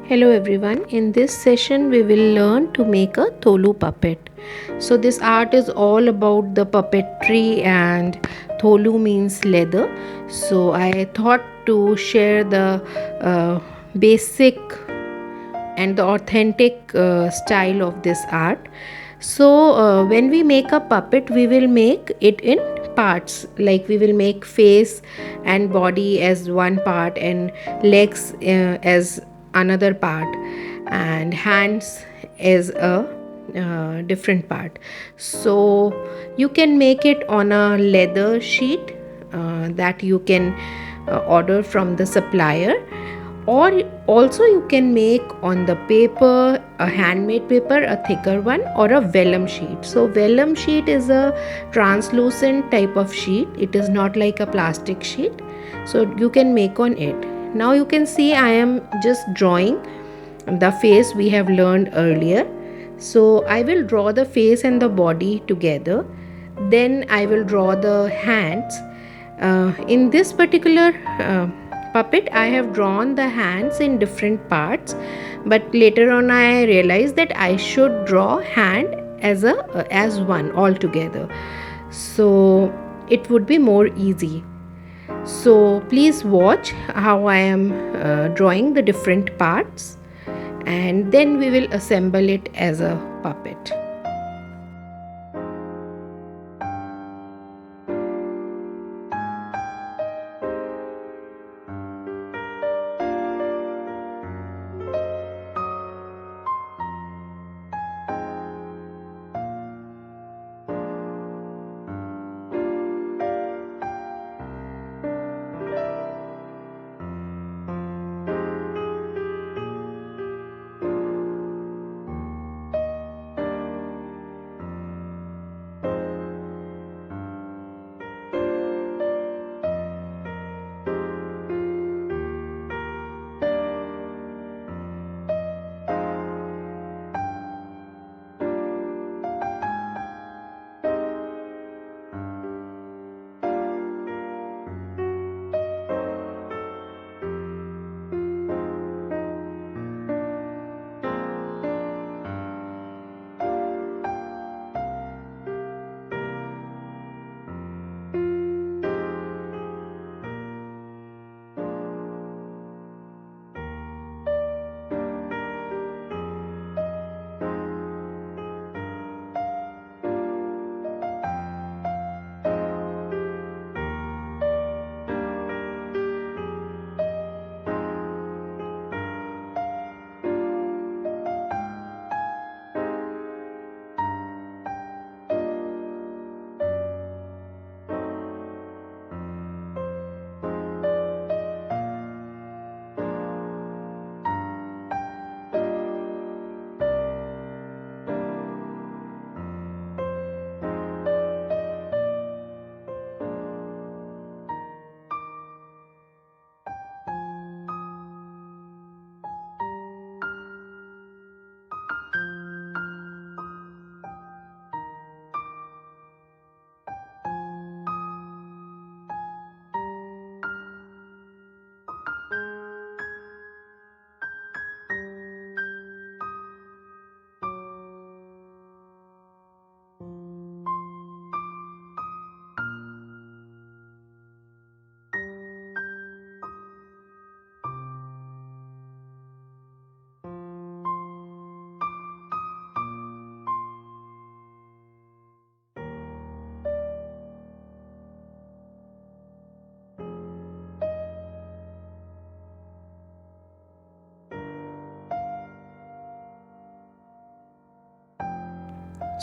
Hello everyone, in this session we will learn to make a Tholu puppet. So this art is all about the puppetry and Tholu means leather. So I thought to share the basic and the authentic style of this art. So when we make a puppet we will make it in parts, like we will make face and body as one part and legs as another part and hands as a different part. So you can make it on a leather sheet that you can order from the supplier, or also you can make on the paper, a handmade paper, a thicker one, or a vellum sheet. So vellum sheet is a translucent type of sheet, it is not like a plastic sheet, so you can make on it. Now you can see I am just drawing the face we have learned earlier. So I will draw the face and the body together, then I will draw the hands. In this particular puppet I have drawn the hands in different parts, but later on I realized that I should draw hand as one altogether, so it would be more easy. So please watch how I am drawing the different parts, and then we will assemble it as a puppet.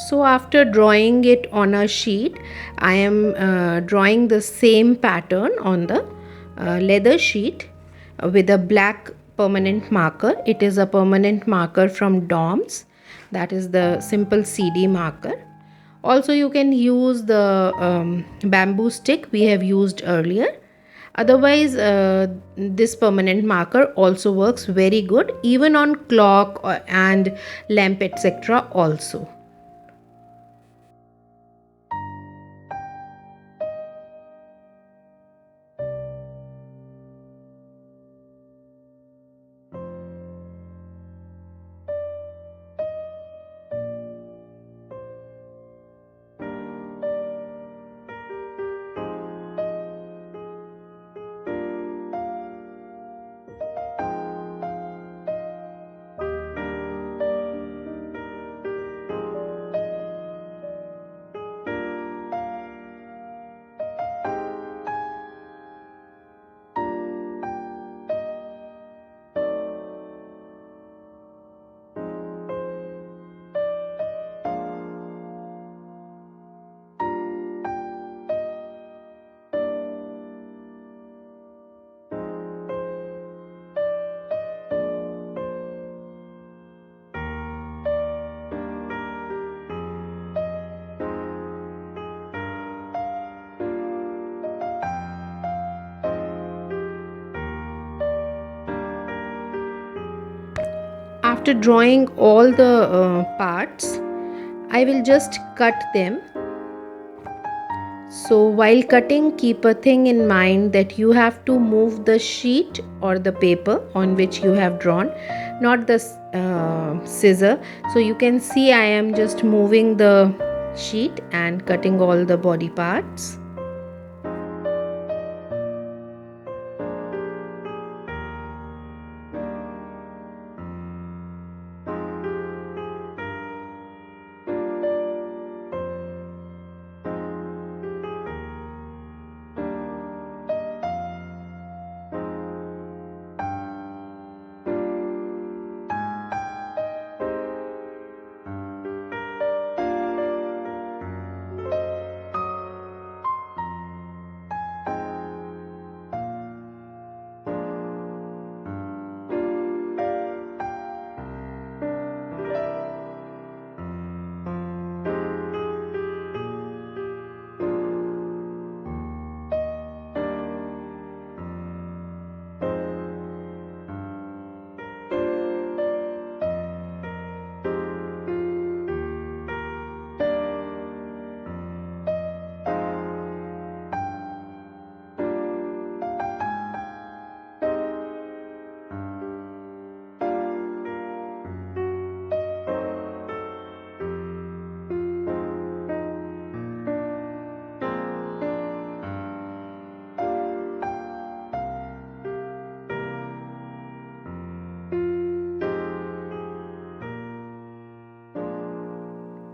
So after drawing it on a sheet, I am drawing the same pattern on the leather sheet with a black permanent marker. It is a permanent marker from DOMS, that is the simple CD marker. Also you can use the bamboo stick we have used earlier. Otherwise this permanent marker also works very good even on clock and lamp etc also. After drawing all the parts, I will just cut them. So while cutting, keep a thing in mind that you have to move the sheet or the paper on which you have drawn, not the scissor. So you can see I am just moving the sheet and cutting all the body parts.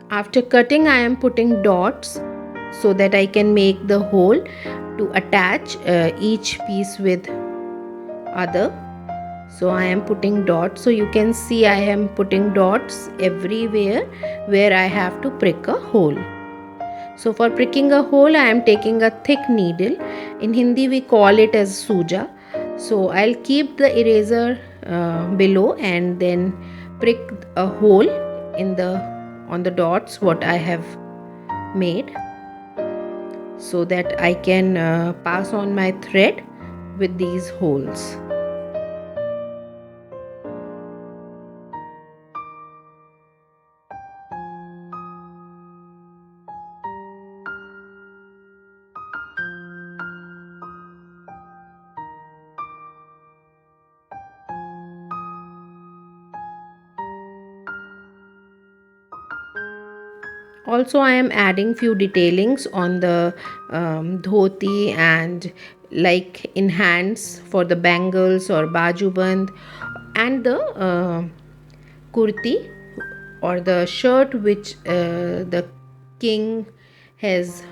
After cutting, I am putting dots so that I can make the hole to attach each piece with other. So I am putting dots, so you can see I am putting dots everywhere where I have to prick a hole. So for pricking a hole, I am taking a thick needle. In Hindi we call it as suja. So I'll keep the eraser below and then prick a hole on the dots what I have made, so that I can pass on my thread with these holes. Also, I am adding few detailings on the dhoti and like in hands for the bangles or bajuband, and the kurti or the shirt which the king is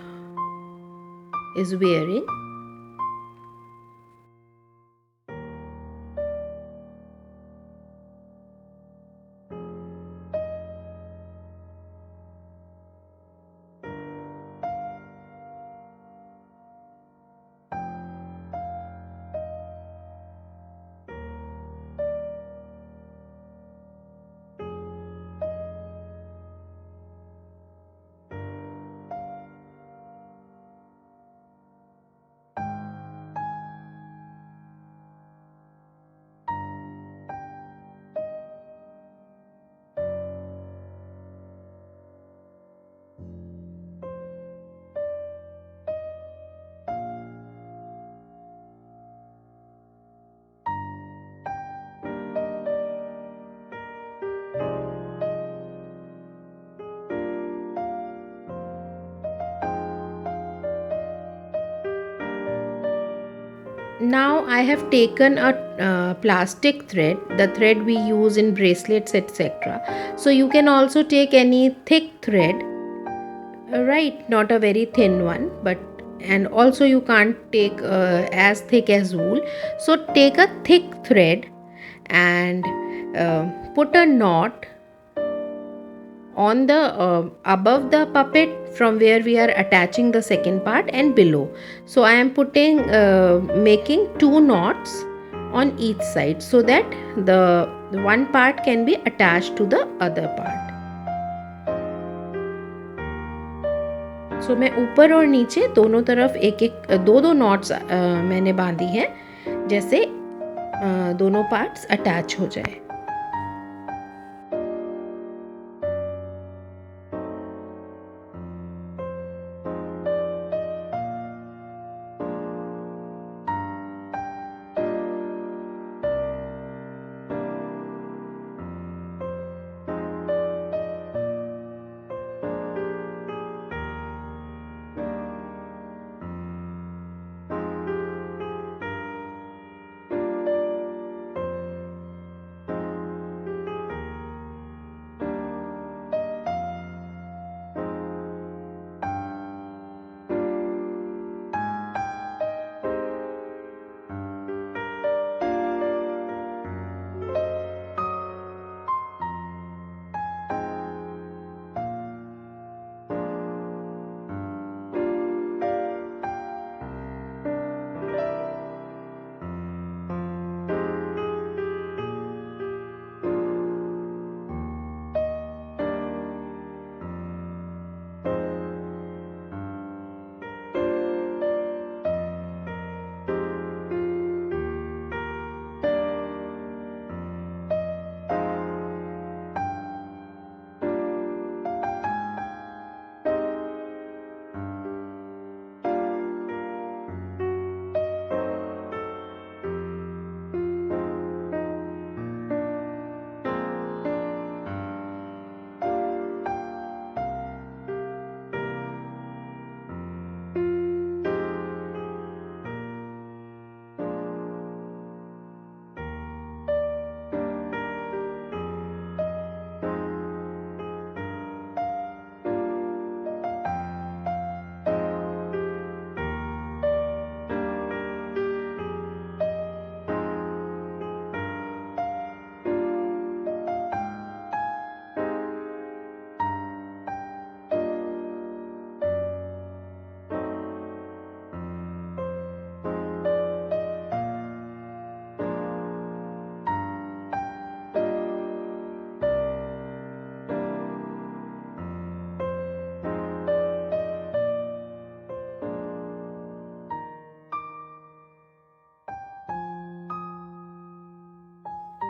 wearing. Now I have taken a plastic thread, the thread we use in bracelets, etc. So you can also take any thick thread, right? Not a very thin one, but and also you can't take as thick as wool. So take a thick thread and put a knot on the above the puppet from where we are attaching the second part and below. So I am putting making 2 knots on each side so that the one part can be attached to the other part. So मैं ऊपर और नीचे दोनों तरफ एक एक दो knots मैंने बांधी हैं, जैसे दोनों पार्ट्स अटैच हो जाए.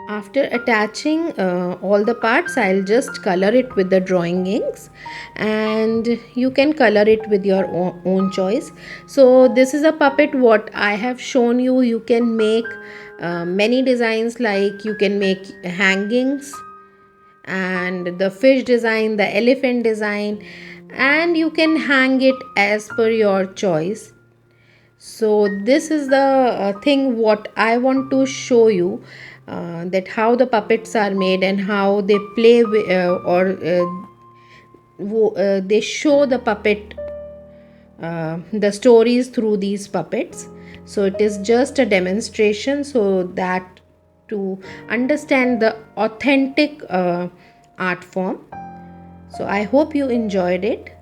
After attaching all the parts, I'll just color it with the drawing inks, and you can color it with your own choice. So this is a puppet what I have shown you. You can make many designs, like you can make hangings and the fish design, the elephant design, and you can hang it as per your choice. So this is the thing what I want to show you, that how the puppets are made and how they play they show the puppet the stories through these puppets. So it is just a demonstration so that to understand the authentic art form. So I hope you enjoyed it.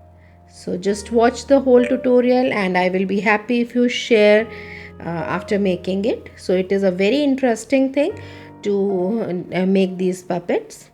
So just watch the whole tutorial and I will be happy if you share after making it. So it is a very interesting thing to make these puppets.